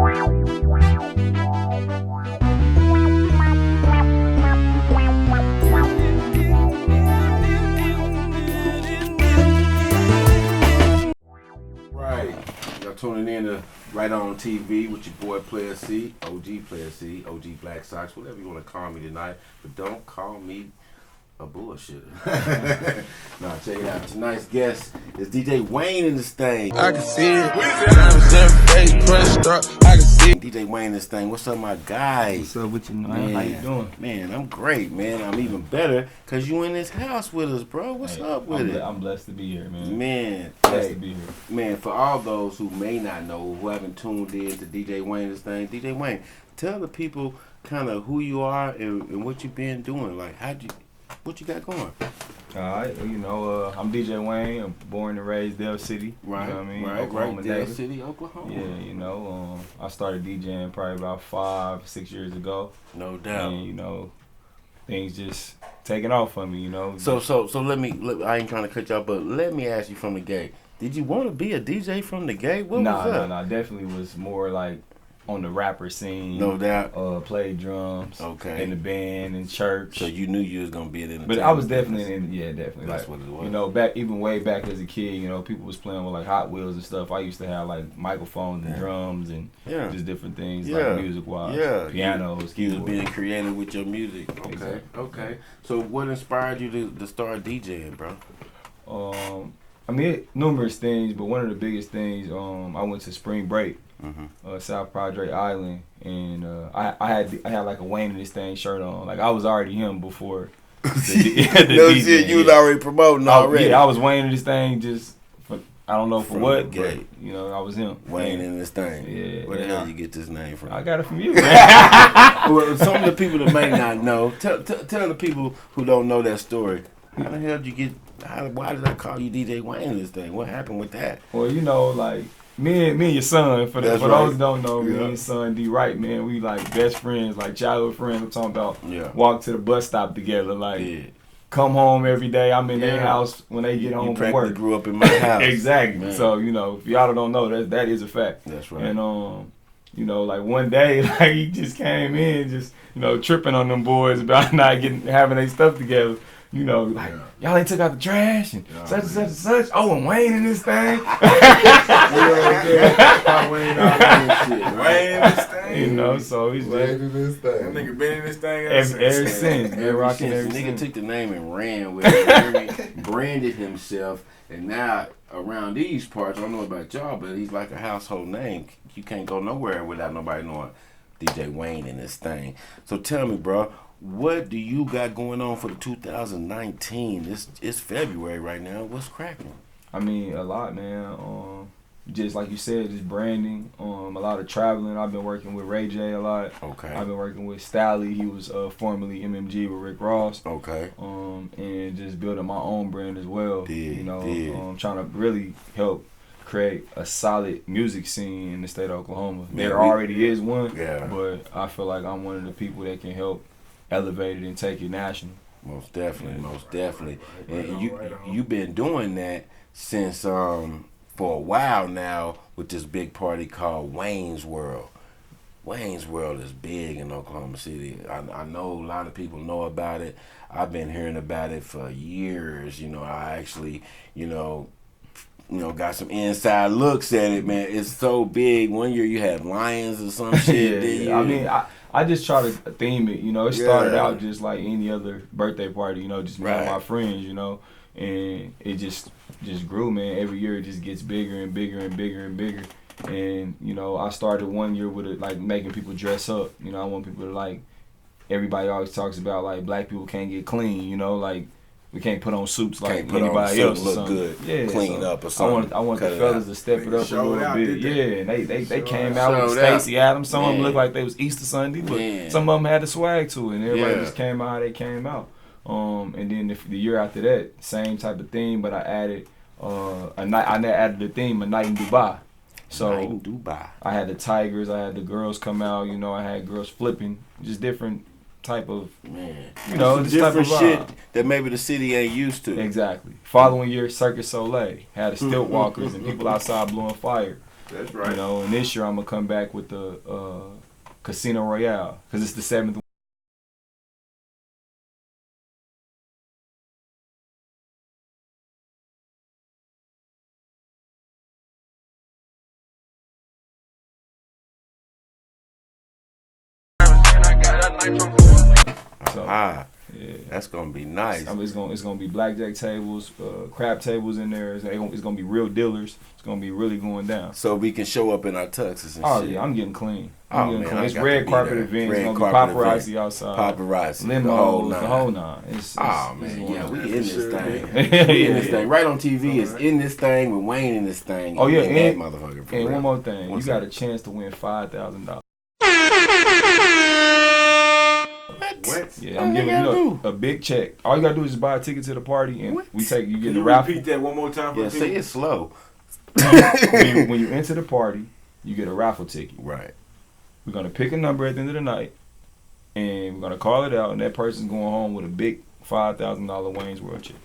Tuning in to Right On TV with your boy Player C, OG Player C, OG Black Sox, whatever you want to call me tonight, but don't call me a bullshitter. Nah, check it out. Tonight's guest is DJ Wayneindisthang. I can see it. I can see it. DJ Wayneindisthang, what's up, my guy? What's up with you, man? How you doing? Man, I'm great, man. I'm even better because you in this house with us, bro. What's up with it? I'm blessed to be here, man. Man, Blessed to be here. Man, for all those who may not know, who haven't tuned in to DJ Wayneindisthang, DJ Wayne, tell the people kind of who you are and what you've been doing. Like, what you got going? Alright, you know, I'm DJ Wayne. I'm born and raised Dale City. Right, you know what I mean? right, Oklahoma Dale native. City, Oklahoma. Yeah, you know, I started DJing probably about 5-6 years ago. No doubt. And, you know, things just taking off for me, you know. So let me, I ain't trying to cut you off, but let me ask you from the gate. Did you want to be a DJ from the gate? What was that? Nah, definitely was more like on the rapper scene. No doubt. Played drums. Okay. In the band, in church. So you knew you was gonna be an entertainer. But I was definitely definitely. That's like, what it was. You know, even way back as a kid, you know, people was playing with like Hot Wheels and stuff. I used to have like microphones and drums and just different things like music wise. Yeah. Pianos. You was being creative with your music. Okay. Exactly. Okay. So what inspired you to start DJing, bro? I mean, numerous things, but one of the biggest things, I went to spring break, South Padre Island, and I had like a Wayneindisthang shirt on. Like I was already him before. No shit, you was already promoting already. Yeah, I was Wayneindisthang just for, I don't know for from what, but you know, I was him. Wayneindisthang. Yeah. Where the hell you get this name from? I got it from you. Well, some of the people that may not know, tell the people who don't know that story. How the hell did you get? Why did I call you DJ Wayneindisthang? What happened with that? Well, you know, like me and your son. For those who don't know, me and your son D Wright, man, we like best friends, like childhood friends. I'm talking about. Walk to the bus stop together, like come home every day. I'm in their house when they get home from work. You grew up in my house. Exactly. Man. So you know, if y'all don't know, that is a fact. That's right. And you know, like one day, like he just came in, just tripping on them boys about not having their stuff together. You know, like, y'all ain't took out the trash and such and such and such. Oh, and Wayneindisthang. Wayneindisthang. You know, so he's just Wayneindisthang. That nigga been in this thing ever since. Been rocking ever Nigga since. took the name and ran with it. Branded himself. And now, around these parts, I don't know about y'all, but he's like a household name. You can't go nowhere without nobody knowing DJ Wayneindisthang. So tell me, bro. What do you got going on for the 2019? It's February right now. What's cracking? I mean, a lot, man. Just like you said, just branding. A lot of traveling. I've been working with Ray J a lot. Okay. I've been working with Stally. He was formerly MMG with Rick Ross. Okay. And just building my own brand as well. I'm trying to really help create a solid music scene in the state of Oklahoma. There already is one. Yeah. But I feel like I'm one of the people that can help elevate it and take it national. Most definitely. And you've been doing that since for a while now with this big party called Wayne's World. Wayne's World is big in Oklahoma City. I know a lot of people know about it. I've been hearing about it for years. I actually, got some inside looks at it, man. It's so big. One year you had lions or some shit. I mean, I just try to theme it, It started out just like any other birthday party, just me and my friends, and it just grew, man. Every year it just gets bigger and bigger and bigger and bigger. And, I started one year with it, like making people dress up. I want people to like, everybody always talks about like black people can't get clean, like we can't put on suits like anybody else. Look good, clean up or something. I want the fellas to step it up a little bit. Yeah, and they came out with Stacey Adams. Some of them looked like they was Easter Sunday, but some of them had the swag to it, and everybody just came out how they came out. And then the year after that, same type of theme, but I added I added the theme, a night in Dubai. So night in Dubai. I had the tigers, I had the girls come out. I had girls flipping, just different type of, just different shit that maybe the city ain't used to. Exactly. Following year, Circus Soleil had the stilt walkers and people outside blowing fire. That's right. You know, and this year I'm gonna come back with the Casino Royale because it's the 7th. So, yeah, that's gonna be nice. I mean, it's gonna be blackjack tables, crap tables in there. It's gonna be real dealers. It's gonna be really going down. So we can show up in our tuxes and shit. Oh yeah, I'm getting clean. Man, It's red carpet events. It's gonna be paparazzi outside. Paparazzi. Limos, the whole nine. We in this thing. We in this thing. Right on TV is In This Thing with Wayne in this thing. Oh yeah, and that motherfucker. And one more thing, you got a chance to win $5,000. What? Yeah, I'm giving you a big check. All you gotta do is buy a ticket to the party, and you get the raffle. Repeat that one more time. Yeah, say it slow. when you enter the party, you get a raffle ticket. Right. We're gonna pick a number at the end of the night, and we're gonna call it out, and that person's going home with a big $5,000 Wayne's World check.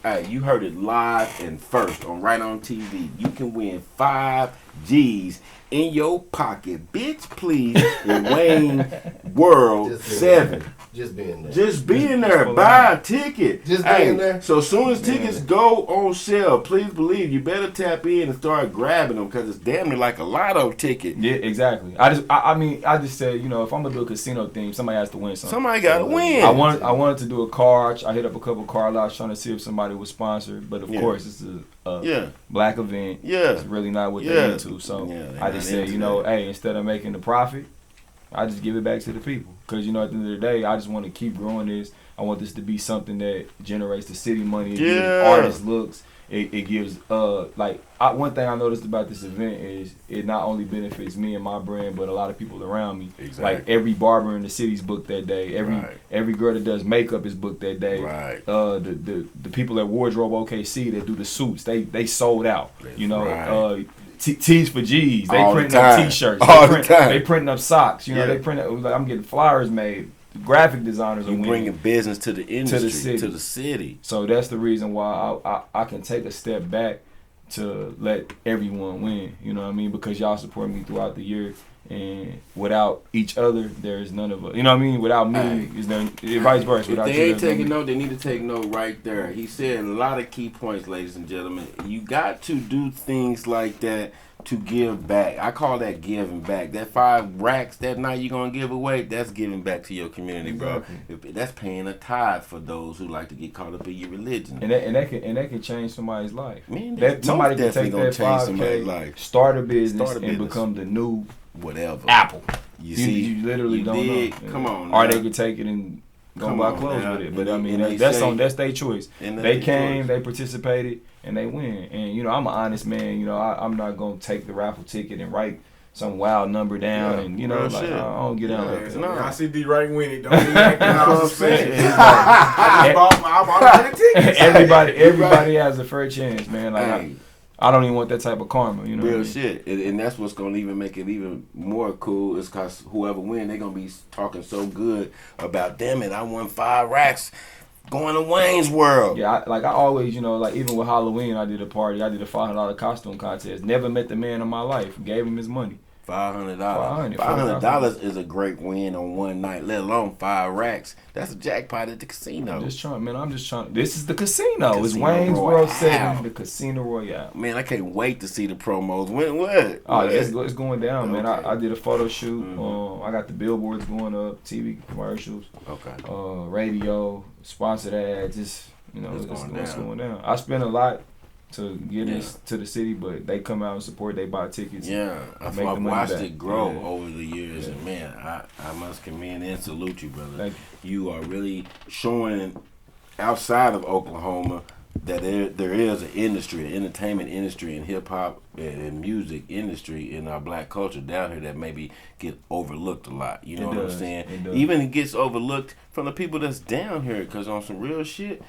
Hey, you heard it live and first on Right On TV. You can win 5 G's in your pocket, bitch. Please, in Wayne World 7. Just being there. Just being there. Buy a ticket. Just being there. So as soon as tickets go on sale, please believe you better tap in and start grabbing them because it's damn near like a lotto ticket. Yeah, exactly. I just said, you know, if I'm gonna do a casino theme, somebody has to win something. Somebody got to win. I wanted to do a car. I hit up a couple car lots trying to see if somebody would sponsor, but of course it's a black event. Yeah, it's really not what they're into. So I just said, you know, hey, instead of making the profit, I just give it back to the people. Because, you know, at the end of the day, I just want to keep growing this. I want this to be something that generates the city money. It gives artists looks. It gives, one thing I noticed about this event is it not only benefits me and my brand, but a lot of people around me. Exactly. Like every barber in the city's booked that day. Every girl that does makeup is booked that day. Right. The people at Wardrobe OKC that do the suits, they sold out. That's you know, right. T's for G's. They All printing the up time. T-shirts. All the time. They printing up socks. You know, they print. I'm getting flyers made. Graphic designers are winning. Bringing business to the industry, to the city. So that's the reason why I can take a step back to let everyone win. You know what I mean? Because y'all support me throughout the year, and without each other, there's none of us. You know what I mean? Without me, is there vice versa? If they ain't taking note, they need to take note right there. He said a lot of key points, ladies and gentlemen. You got to do things like that to give back. I call that giving back. That 5 racks that night you're gonna give away, that's giving back to your community, bro. That's paying a tithe for those who like to get caught up in your religion. And that can change somebody's life. Man, that somebody can take that 5K, start a business, and become the new whatever Apple. You see, you literally don't know. Come on, or they could take it and go buy clothes with it. But I mean, that's their choice. They came, they participated, and they win. And you know, I'm an honest man. You know, I'm not gonna take the raffle ticket and write some wild number down, and you know, like I don't get down like that. No, I see D right winning. Don't be acting all suspicious. I bought a ticket. Everybody has a fair chance, man. Like I don't even want that type of karma, you know. Real shit, and that's what's gonna even make it even more cool. Is cause whoever win, they're gonna be talking so good about. Damn it, I won 5 racks. Going to Wayne's World. Yeah, I always, you know, like even with Halloween, I did a party. I did a $500 costume contest. Never met the man in my life. Gave him his money. $500. $500 is a great win on one night, let alone 5 racks. That's a jackpot at the casino. I'm just trying. This is the casino. It's Wayne's World 7, the Casino Royale. Man, I can't wait to see the promos. When what? Oh, it's going down, man. I did a photo shoot. I got the billboards going up, TV commercials. Okay. Radio, sponsored ads. It's going down. I spent a lot to get us to the city, but they come out and support. They buy tickets. Yeah, I've watched it grow over the years, and man, I must commend and salute you, brother. You are really showing outside of Oklahoma that there is an industry, an entertainment industry, and hip hop and music industry in our black culture down here that maybe get overlooked a lot. You know what I'm saying? Even it gets overlooked from the people that's down here, because on some real shit,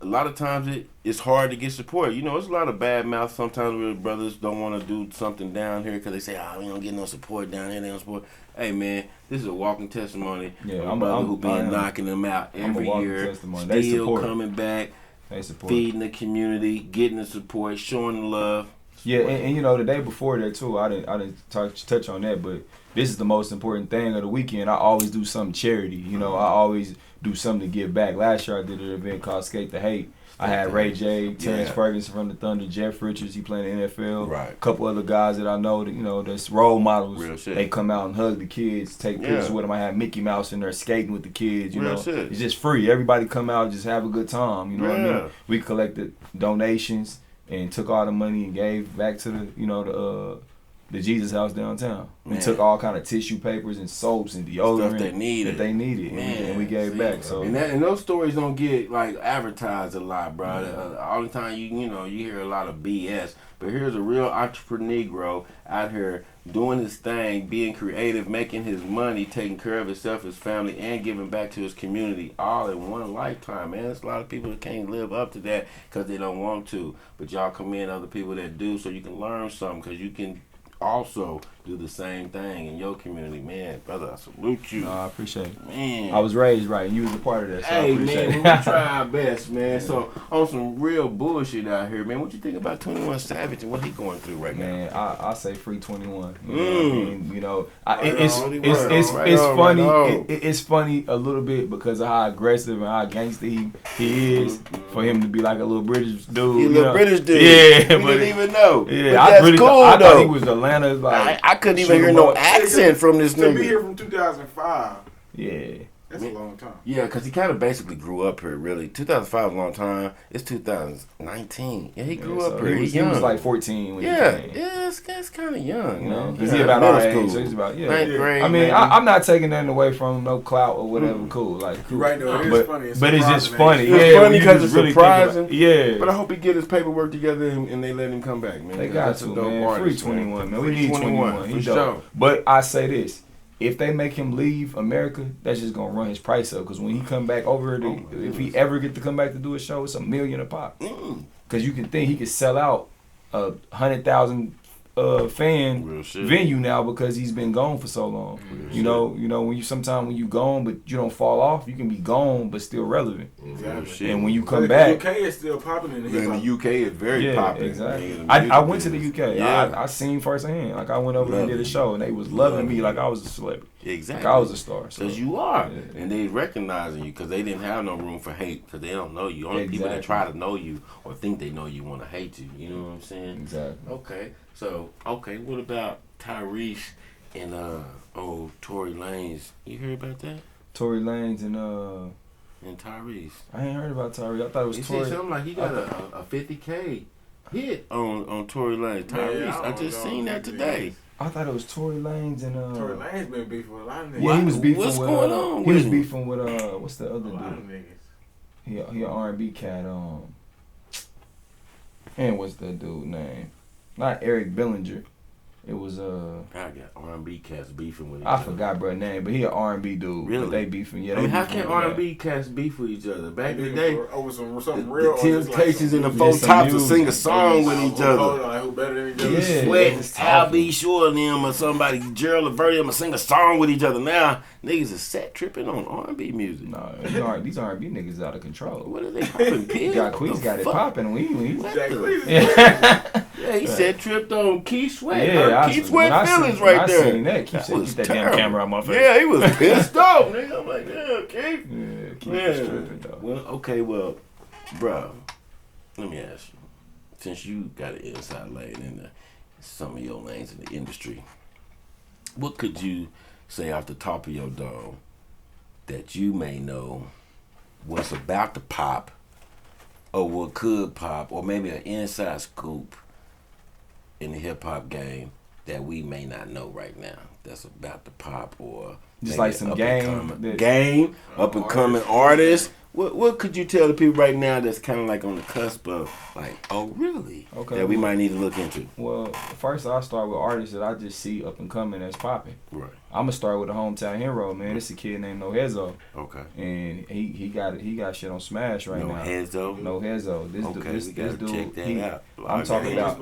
a lot of times it's hard to get support. You know, there's a lot of bad mouth sometimes where brothers don't want to do something down here because they say, we don't get no support down here. They don't support. Hey, man, this is a walking testimony of a brother who been knocking them out every year. Still coming back, feeding the community, getting the support, showing the love. Yeah, and you know, the day before that too, I didn't touch on that, but this is the most important thing of the weekend. I always do something charity. You know, I always do something to give back. Last year I did an event called Skate the Hate. I had Ray J, Terrence Ferguson from the Thunder, Jeff Richards, he playing in the NFL. Right. A couple other guys that I know that, you know, that's role models. Real shit. They come out and hug the kids, take pictures with them. I had Mickey Mouse in there skating with the kids, you know. Shit. It's just free. Everybody come out and just have a good time, you know what I mean? We collected donations and took all the money and gave back to the, you know, the Jesus House downtown. We took all kind of tissue papers and soaps and deodorant that they needed, and we gave back. So and those stories don't get like advertised a lot, bro. All the time you hear a lot of BS, but here's a real entrepreneur out here doing his thing, being creative, making his money, taking care of himself, his family, and giving back to his community all in one lifetime, man. There's a lot of people that can't live up to that because they don't want to, but y'all commend other people that do, so you can learn something, because you can also do the same thing in your community, man. Brother, I salute you. No, I appreciate it. Man. I was raised right, and you was a part of that, so hey, I appreciate man, we try our best, man. So, on some real bullshit out here, man, what you think about 21 Savage and what he going through right now? Man, I say free 21. You know what I mean? You know, it's funny. It's funny a little bit because of how aggressive and how gangster he is, for him to be like a little British dude. He a little British dude. Yeah, we didn't even know. Yeah, I thought he was Atlanta. Like, I couldn't even hear no accent from this nigga. To be here from 2005. Yeah. That's a long time. Yeah, because he kind of basically grew up here, really. 2005 is a long time. It's 2019. Yeah, he grew up here. He was like 14 when he came. Yeah, it's kind of young, you know. Because he's about our age, so he's about, ninth grade. I mean, I'm not taking nothing away from him, no clout or whatever, cool. Like, cool. Right, though, it is funny. But it's just funny. It's funny because it's really surprising. Yeah. But I hope he get his paperwork together and they let him come back, man. They got to, man. Free 21, man. We need 21. For sure. But I say this. If they make him leave America, that's just gonna run his price up. Because when he come back over, if he ever get to come back to do a show, it's $1 million a pop. Because you can think he could sell out 100,000 fan venue now because he's been gone for so long. You know when you gone but you don't fall off, you can be gone but still relevant. Exactly. And when you come back, the UK is still popular. In the UK is very popular. Exactly. I went to the UK. I seen firsthand. Like I went over there and did a show and they was loving me like I was a celebrity. Exactly. Like I was a star. Because you are. Yeah. And they recognizing you because they didn't have no room for hate because they don't know you. Only people that try to know you or think they know you want to hate you. You know what I'm saying? Exactly. Okay. So, what about Tyrese and Tory Lanez? You heard about that? Tory Lanez and Tyrese. I ain't heard about Tyrese. I thought it was Tory. He said something like he got a 50K hit on Tory Lanez. Tyrese, I just seen that today. I thought it was Tory Lanez and Tory Lanez been beefing with a lot of niggas. Yeah, he was beefing what's with going on? He was beefing with what's the other dude? A lot of niggas. He an R&B cat. And what's that dude name? Not Eric Bellinger. It was I got R&B cats beefing with each other. other. I forgot bro name, but he an R&B dude. Really? But they beefing. Yeah, I mean, how can R&B cats beef with each other? Back in the day, over something real. The Temptations and the Four Tops to sing a song with each other. Hold on, who better than each other? Yeah, Sweat, Al B. Shore and them or somebody, Gerald Levert them, sing a song with each other. Now niggas is set tripping on R&B music. No, these R&B niggas out of control. What are they popping pills? Jacquees got it popping. Yeah, he said tripped on Keith Sweat. Yeah, Keith Sweat feelings right there. I seen that. Keith said, "Get that damn camera out my face." Yeah, he was pissed off, nigga. I'm like, damn, Keith. Yeah, Keith was tripping though. Well, bro, let me ask you. Since you got an inside lane in some of your lanes in the industry, what could you say off the top of your dome that you may know what's about to pop, or what could pop, or maybe an inside scoop in the hip hop game that we may not know right now that's about to pop, or just like some up and coming artists? What could you tell the people right now that's kind of like on the cusp of like, oh really? Okay, that we might need to look into. Well, first I'll start with artists that I just see up and coming that's popping. Right. I'm gonna start with a hometown hero, man. It's a kid named No Hezo. Okay. And he got shit on Smash right now. No Hezo. This dude. Check that out. I'm talking about.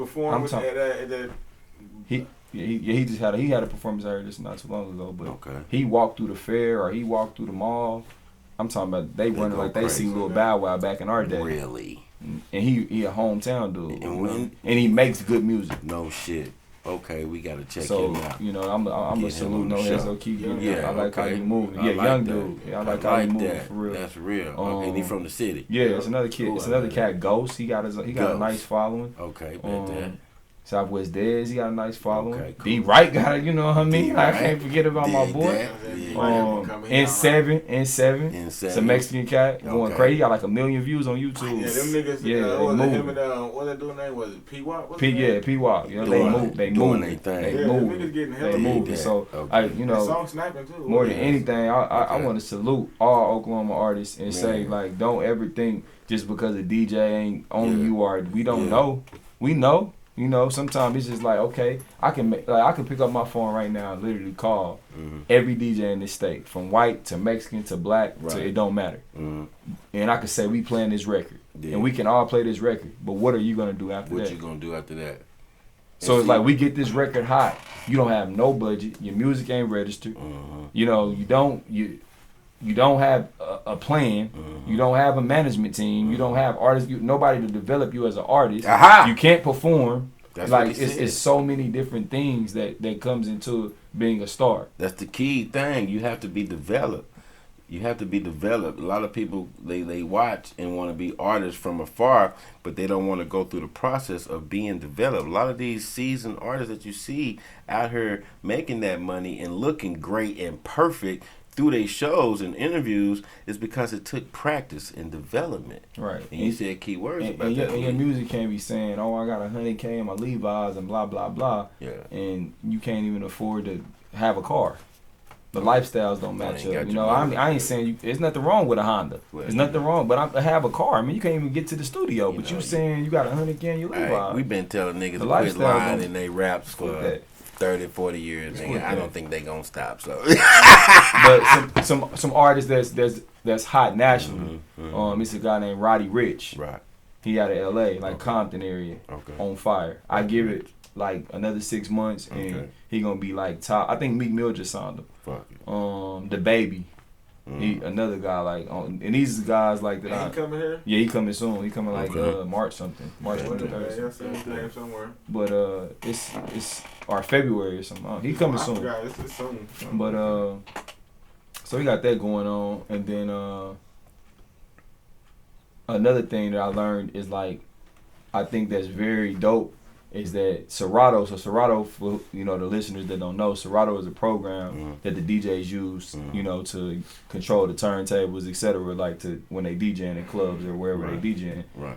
He just had a performance area just not too long ago, but he walked through the fair or he walked through the mall. I'm talking about they running like they see Lil Bow Wow back in our day. Really? and he a hometown dude, and he makes good music. No shit. Okay, we gotta check so, him out. You know, I'm a salute. No Hezo, keep getting I like how you moving. I Yeah, like young that. dude. Yeah, I like how you moving for real. That's real. Okay, and he from the city. Yeah, it's another kid. It's another cat, Ghost. He got a nice following. Okay, bet that. Southwest Dez, he got a nice following. Okay, cool. D Wright got it, you know what I mean? I can't forget about my boy. N7. N7. Some Mexican cat going crazy. He got like 1 million views on YouTube. Yeah, them niggas. Yeah, what they him move. and what that dude name was? P-Wop? P-Wop. You know, they move. They doing move. their thing. They Yeah, move. them niggas getting hella They moved. moving. So, you That know, song sniping too. more than anything, I want to salute all Oklahoma artists and say, like, don't ever think just because a DJ ain't on you or we don't know. We know. You know, sometimes it's just like, okay, I can pick up my phone right now and literally call every DJ in this state, from white to Mexican to black to it don't matter. And I can say we playing this record, and we can all play this record. But what are you gonna do after that? What you gonna do after that? So it's like we get this record hot. You don't have no budget. Your music ain't registered. You know, you don't have a plan. You don't have a management team. You don't have artists. Nobody to develop you as an artist. You can't perform. That's like it's so many different things that comes into being a star. That's the key thing. You have to be developed. You have to be developed. A lot of people they watch and want to be artists from afar, but they don't want to go through the process of being developed. A lot of these seasoned artists that you see out here making that money and looking great and perfect through their shows and interviews is because it took practice and development. Right. And you said key words about and that. And your music can't be saying, oh, I got $100K in my Levi's and blah, blah, blah. Yeah. And you can't even afford to have a car. The lifestyles don't match up. You know, I ain't saying there's nothing wrong with a Honda. There's nothing wrong, but I have a car. I mean, you can't even get to the studio. But you saying you got $100K in your Levi's. Right. We've been telling niggas to quit lying in they raps for 30, 40 years. Nigga. I don't think they gonna stop. So, but some artists that's hot nationally. It's a guy named Roddy Ricch. Right. He out of LA, like Compton area, on fire. I give it like another 6 months, and he gonna be like top. I think Meek Mill just signed him. Fuck it. The Baby. He another guy like and these guys like that. He coming here? Yeah, he coming soon. He coming like March something. March 23rd. But it's or February or something. He coming soon. It's soon. But so we got that going on, and then another thing that I learned is like I think that's very dope is that Serato. So Serato, for the listeners that don't know, Serato is a program that the DJs use, to control the turntables, etc. Like to when they DJing in clubs or wherever they DJing. Right.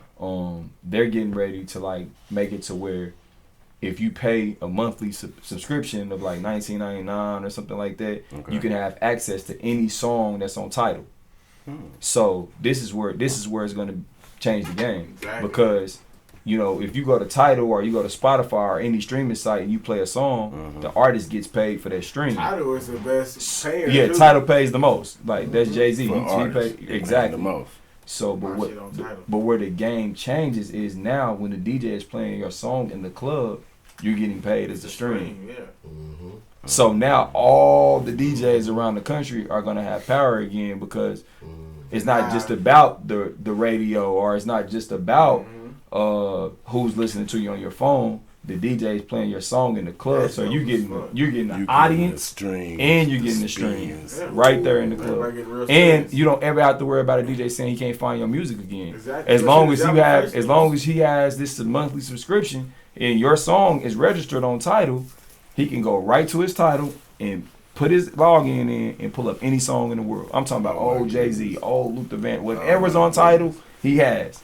They're getting ready to like make it to where if you pay a monthly subscription of like $19.99 or something like that, you can have access to any song that's on Tidal. So this is where it's going to change the game because. If you go to Tidal or you go to Spotify or any streaming site and you play a song, the artist gets paid for that stream. Tidal is the best payer. Yeah, Tidal pays the most. Like that's Jay-Z. He pays exactly the most. So, but where the game changes is now when the DJ is playing your song in the club, you're getting paid as a stream. So now all the DJs around the country are gonna have power again because it's not just about the radio or it's not just about who's listening to you on your phone. The DJ's playing your song in the club, so you're getting the audience and you're getting the streams right there in the club. And you don't ever have to worry about a DJ saying he can't find your music again. As long as he has this monthly subscription and your song is registered on Tidal, he can go right to his Tidal and put his login in and pull up any song in the world. I'm talking about old Jay-Z, old Luther Vandross, whatever's on Tidal, he has.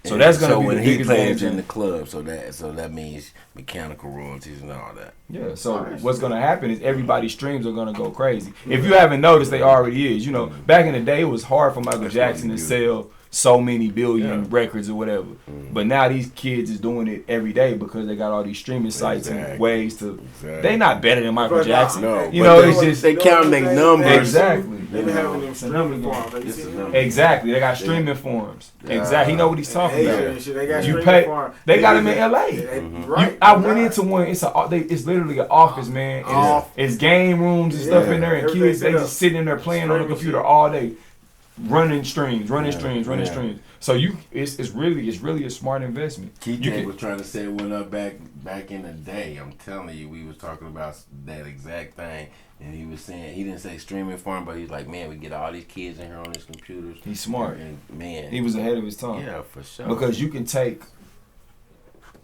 So that's gonna be when the he biggest plays game in the club. So that means mechanical royalties and all that. Yeah. So what's gonna happen is everybody's streams are gonna go crazy. If you haven't noticed, they already is. Back in the day, it was hard for Michael Jackson to sell so many billion records or whatever. But now these kids is doing it every day because they got all these streaming sites and ways to. They not better than Michael Jackson. No, it's just they count their numbers. Exactly. They been having them streaming forums. Exactly. They got streaming forums. Exactly. He know what he's talking about. They got You pay. They got him in LA. I went into one. It's literally an office, man. It's game rooms and stuff in there, and kids they just sitting in there playing on the computer all day. running streams. So it's really a smart investment. Keith was trying to set one up back in the day. I'm telling you, we was talking about that exact thing, and he was saying he didn't say streaming farm, but he's like, man, we get all these kids in here on these computers. He's smart, and man, he was ahead of his time. Yeah, for sure. Because you can take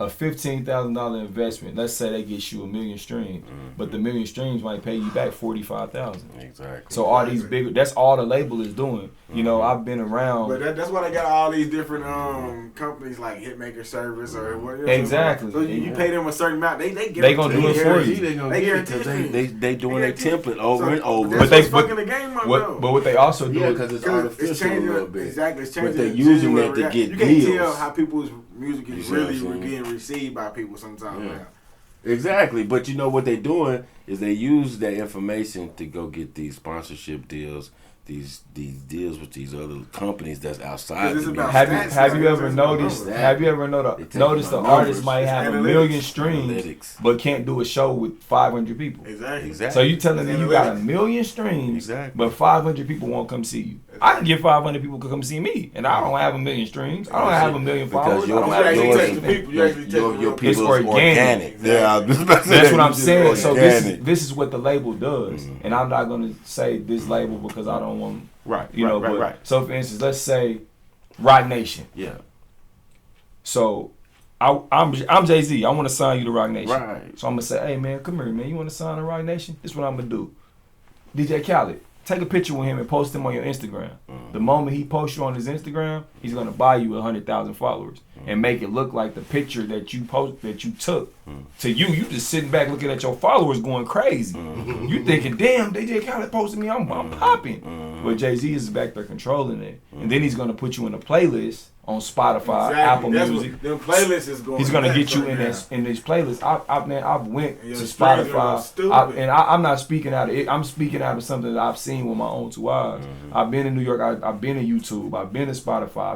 a $15,000 investment. Let's say they get you 1 million streams, but the 1 million streams might pay you back 45,000. Exactly. So all these big, that's all the label is doing. You know, I've been around. But that's why they got all these different companies like Hitmaker Service or whatever. Exactly. So you pay them a certain amount, they gonna do it for you. They doing their template over and over. But they fucking the game up. But what they also do, because it's artificial a little bit. Exactly, it's changing. But they're using it to get deals. deals. You can't tell how people's music is really getting received by people sometimes. Yeah. Exactly, but you know what they're doing is they use that information to go get these sponsorship deals, these deals with these other companies that's outside. Have you ever noticed? Have you ever noticed the artist might have 1 million streams, but can't do a show with 500 people? Exactly. So you telling me you got 1 million streams, but 500 people won't come see you? I can get 500 people to come see me, and I don't have 1 million streams. I don't have 1 million followers. I don't have anything. Your people is organic. Yeah, that's what I'm saying. So this is what the label does, and I'm not gonna say this label because I don't want. Right. So for instance, let's say Rock Nation. Yeah. So I'm Jay-Z. I want to sign you to Rock Nation. Right. So I'm gonna say, hey man, come here, man. You want to sign to Rock Nation? This is what I'm gonna do. DJ Khaled, take a picture with him and post him on your Instagram. The moment he posts you on his Instagram, he's gonna buy you 100,000 followers and make it look like the picture that you took. To you just sitting back looking at your followers going crazy. You thinking, damn, DJ Khaled posted me, I'm popping. But Jay-Z is back there controlling it, and then he's gonna put you in a playlist on Spotify, Apple Music. The playlist is going. He's gonna get you in this playlist. I've went to Spotify, and I'm not speaking out of it. I'm speaking out of something that I've seen with my own 2 eyes. I've been in New York. I've been to YouTube. I've been to Spotify.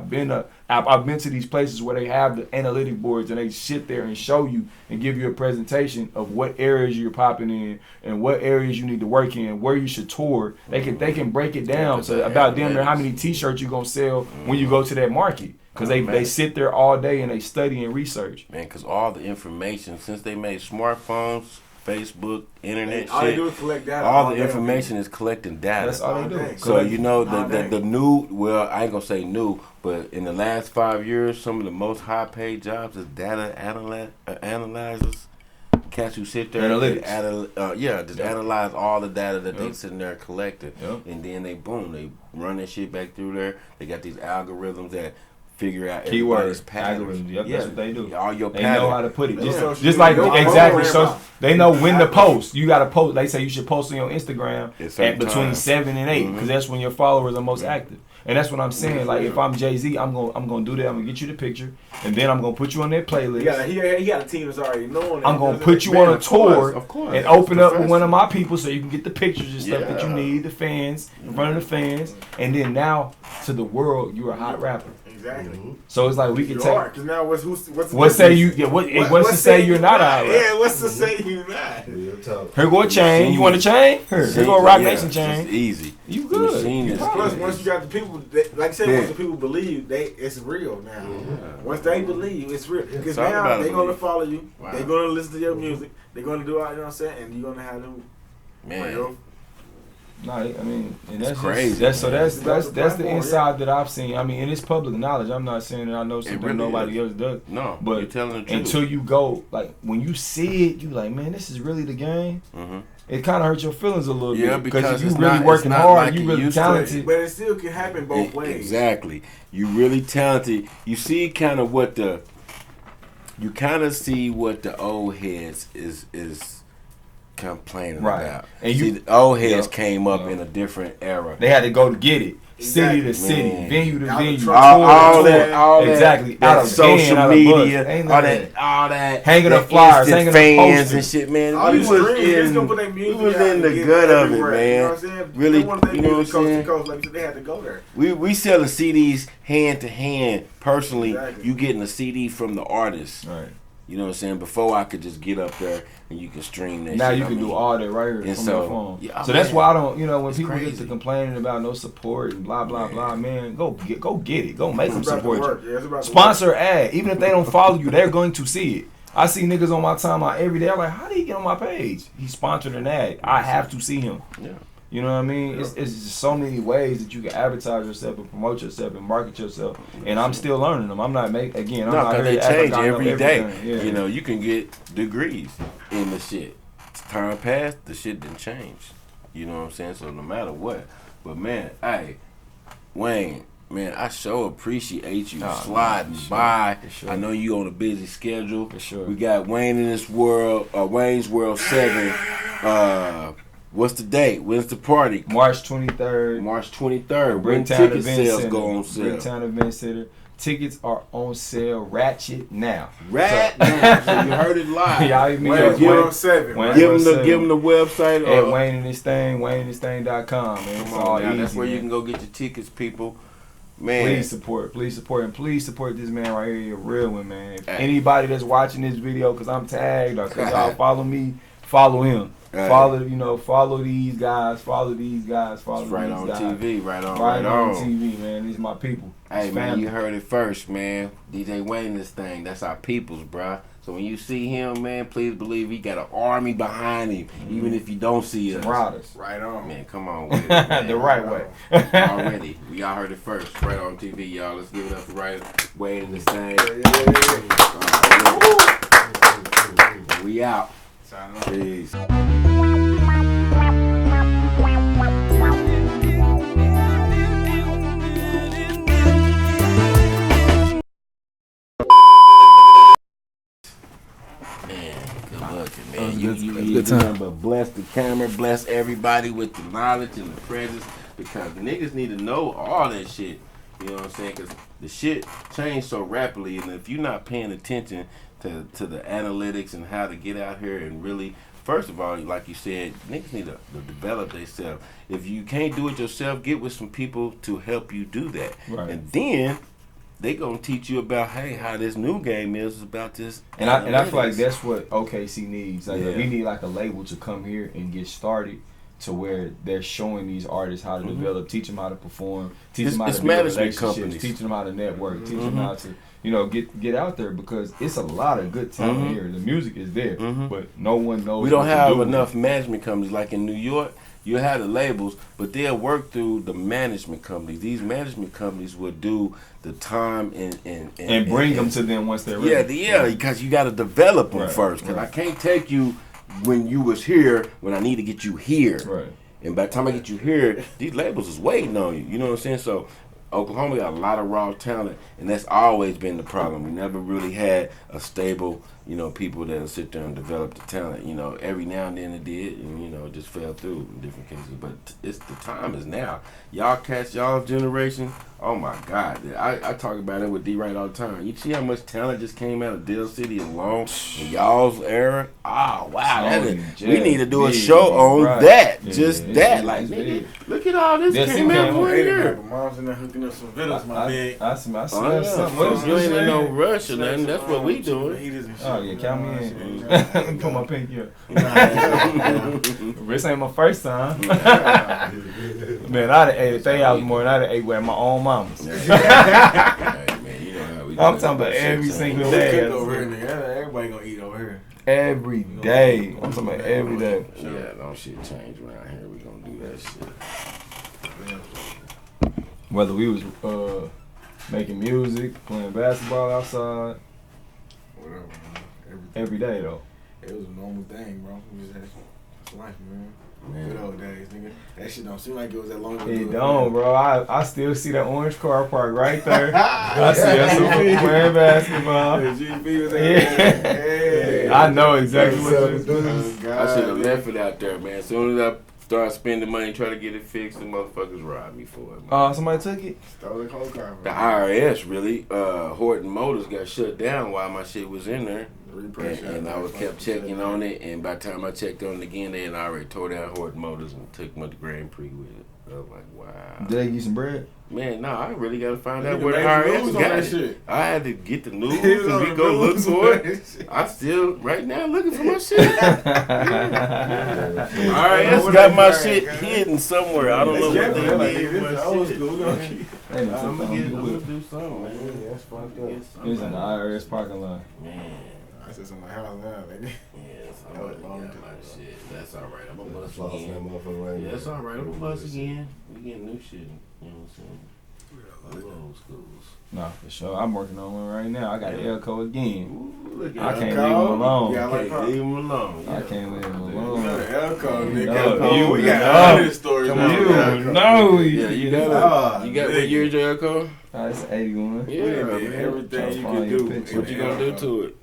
I've been to these places where they have the analytic boards and they sit there and show you and give you a presentation of what areas you're popping in and what areas you need to work in, where you should tour. They can break it down to about damn near how many T-shirts you gonna sell when you go to that market. Because they sit there all day and they study and research. Man, because all the information, since they made smartphones, Facebook, internet, all they do is collect data. All the information is collecting data. That's all they do. So you know the new, well, I ain't gonna say new, but in the last 5 years, some of the most high paid jobs is data analyzers. Cats who sit there and analyze all the data that they sitting there collecting, and then they run that shit back through there. They got these algorithms that figure out keywords, patterns. That's what they do. All your they patterns. know how to put it. Just like exactly. So they know when to post. You got to post. They say you should post on your Instagram at between 7 and 8 because that's when your followers are most active. And that's what I'm saying. Like if I'm Jay-Z, I'm gonna do that. I'm gonna get you the picture, and then I'm gonna put you on that playlist. He got a team that's already knowing. I'm gonna put you on a tour and open up with one of my people so you can get the pictures and stuff that you need, the fans, in front of the fans, and then now to the world, you're a hot rapper. Exactly. So it's like we can take. Because now what's to say you? Yeah, what's to say you're not out? Yeah, what's to say you're not? Here go a chain. You want a chain? Here go a Rock Nation chain. It's easy. You good? Plus, once you got the people, like I said, once the people believe, it's real now. Once they believe, it's real. Because now they're gonna follow you. Wow. They're gonna listen to your music. They're gonna do all, you know what I'm saying, and you're gonna have them. Man. No, I mean, and that's crazy. That's the inside that I've seen. I mean, and it's public knowledge. I'm not saying that I know something really nobody else does. No, but you're telling the truth. Until you go, like when you see it, you like, man, this is really the game. It kind of hurts your feelings a little bit because if you really working hard, you really talented. But it still can happen both ways. Exactly. You really talented. You see kind of what the old heads is complaining about. And the old heads came up in a different era. They had to go to get it. City to city, venue to venue, all that, exactly. Out of social media, all that, hanging up flyers, hanging up fans and shit, man. We was in the gut of it, man. Really, you know what I'm saying? Like they had to go there. We selling CDs hand to hand. Personally, you getting a CD from the artist. Right. You know what I'm saying? Before I could just get up there and you can stream that now shit. you can do all that right here And from so, your phone. yeah, so that's why I don't, when it's people crazy. get to complaining about no support and blah, blah, blah, man, go get it. Go make them support you. Yeah, Sponsor ad. Even if they don't follow you, they're going to see it. I see niggas on my timeline every day. I'm like, how did he get on my page? He sponsored an ad. I have to see him. Yeah. You know what I mean? It's just so many ways that you can advertise yourself and promote yourself and market yourself. And I'm still learning them. I'm not I'm because not they here to act change like I know every day. everything. Yeah. You know, you can get degrees in the shit. Time passed, the shit didn't change. You know what I'm saying? So no matter what. But man, hey, Wayne, man, I sure appreciate you sliding by. Sure. I know you on a busy schedule. For sure. We got Wayne in this world, Wayne's World 7. What's the date? When's the party? March 23rd. March 23rd. When Bricktown ticket Event sales Center. go on sale? Bricktown Event Center. Tickets are on sale. Ratchet now. So you heard it live. Y'all even Wayne's World 7. Give them the website. At Wayneindisthang, Wayneindisthang.com, man. It's all easy, that's where man. you can go get your tickets, people. Man. Please support, and please support this man right here. You're a real one, man. If anybody that's watching this video, because I'm tagged or because y'all follow me, follow him. Follow these guys. Follow these guys. It's right on TV. Right on TV, man. These are my people. Hey, man, you heard it first, man. DJ Wayneindisthang. That's our peoples, bruh. So when you see him, man, please believe he got an army behind him, even if you don't see us. Riders. Right on. Man, come on with it, man. The right way. Already. We all heard it first. Right on TV, y'all. Let's give it up for right Wayneindisthang. Yeah. We out. Peace. Good time. But bless the camera, bless everybody with the knowledge and the presence, because niggas need to know all that shit. You know what I'm saying? Because the shit changed so rapidly, and if you're not paying attention to the analytics and how to get out here and really, first of all, like you said, niggas need to develop themselves. If you can't do it yourself, get with some people to help you do that. Right. And then they gonna teach you about, hey, how this new game is about this. And I feel like that's what OKC needs. Like Yeah. we need like a label to come here and get started, to where they're showing these artists how to develop, teach them how to perform, teach them how to build relationships, teach them how to network, teach them how to get out there, because it's a lot of good talent here. The music is there, but no one knows. We don't have enough management companies like in New York. You have the labels, but they'll work through the management companies. These management companies will do the time and bring them to them once they're ready. Yeah, because you got to develop them first. Because I can't take you when you was here when I need to get you here. Right. And by the time I get you here, these labels is waiting on you. You know what I'm saying? So Oklahoma got a lot of raw talent, and that's always been the problem. We never really had a stable, people that'll sit there and develop the talent. Every now and then it did, and it just fell through in different cases. But it's the time is now. Y'all catch y'all's generation. Oh my God, I talk about it with D-Right all the time. You see how much talent just came out of Deal City alone in y'all's era? Oh wow, we need to do a show on that. That. Like, nigga, look at all this came out for here. Mom's in there hooking up some vittles, my big. I smell something. You ain't in no rush or nothing. That's what we doing. Oh yeah, count me in. Let me put my pinky up. This ain't my first time. Man, I'd have ate 1,000 hours more than I'd have ate with my own mamas. Hey, man, you know how we I'm talking about every single day. Everybody gonna eat over here. Every day. I'm talking about every day. Yeah, don't shit change around here. We gonna do that shit. Whether we was making music, playing basketball outside. Whatever, man. Every day though. It was a normal thing, bro. It's life, man. Good old days, nigga. That shit don't seem like it was that long ago. It don't, bro. I still see that orange car park right there. I see us playing basketball. Yeah. I know exactly what it is. I should have left it out there, man. As soon as I started spending money trying to get it fixed, the motherfuckers robbed me for it. Somebody took it? Stole the whole car. The IRS, really. Horton Motors got shut down while my shit was in there. And I was kept checking on it, and by the time I checked on it again, they had already tore down Horton Motors and took them to the Grand Prix with it. I was like, wow. Did they give you some bread? Man, no, I really got to find out where the IRS got it. I had to get the news and we go look for it. I still, right now, looking for my shit. IRS got my shit hidden somewhere. I don't know what they did. It's old school. I'm going to do something, man. That's fucked up. It's in the IRS parking lot. Man. I said something house now, nigga. Yes, I'm going to get my shit. That's all right. I'm going to bust again. Yeah, that's all right. I'm going to bust again. We getting new shit. You know what I'm saying? Old schools. Nah, for sure. I'm working on one right now. I got the Elko again. Ooh, look at I can't leave him alone. Yeah, I can't leave him alone. I can't leave him alone. Elko, nigga. We got 100 stories now. Yeah, you got what year is your Elko? It's 81. Yeah, everything you can do. What you gonna do to it?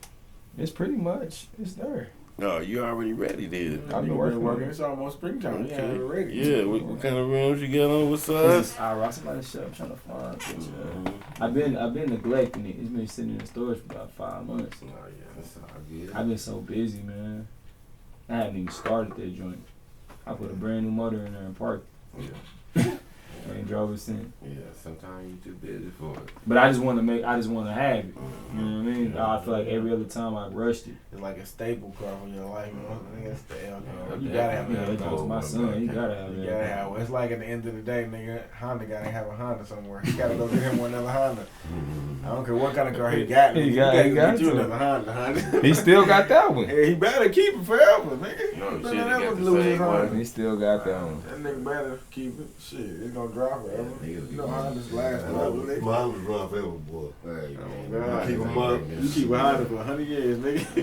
It's pretty much. It's there. No, you already ready then. I've been working. It's almost springtime. Okay. Yeah, ready. Yeah, what kind of rims you got on? What size? I rock somebody's shit. I'm trying to find it. I've been neglecting it. It's been sitting in the storage for about 5 months. Oh yeah, that's all good. I've been so busy, man. I haven't even started that joint. I put a brand new motor in there and parked. Yeah. I ain't drove it since. Yeah, sometimes you too busy for it. But I just want to have it. You know what I mean? I feel like every other time I rushed it. It's like a staple car for your life, man. I think that's the Elko. You Yeah, gotta have Yeah, an it Elko. goes my son. He gotta have You it. gotta have one. It's like at the end of the day, nigga, Honda gotta have a Honda somewhere. He gotta go get him another Honda. I don't care what kind of car he got. He got get you to. another Honda. He still got that one. Yeah, he better keep it forever, nigga. No, He shit, he better got never the lose same his Honda. He still got that one. That nigga better keep it. Shit, it's gonna drive forever. Yeah, You know Honda's last forever, nigga. Mine was run forever, boy. Hey, man. God, Keep 'em up. You keep a Honda for 100 years, nigga.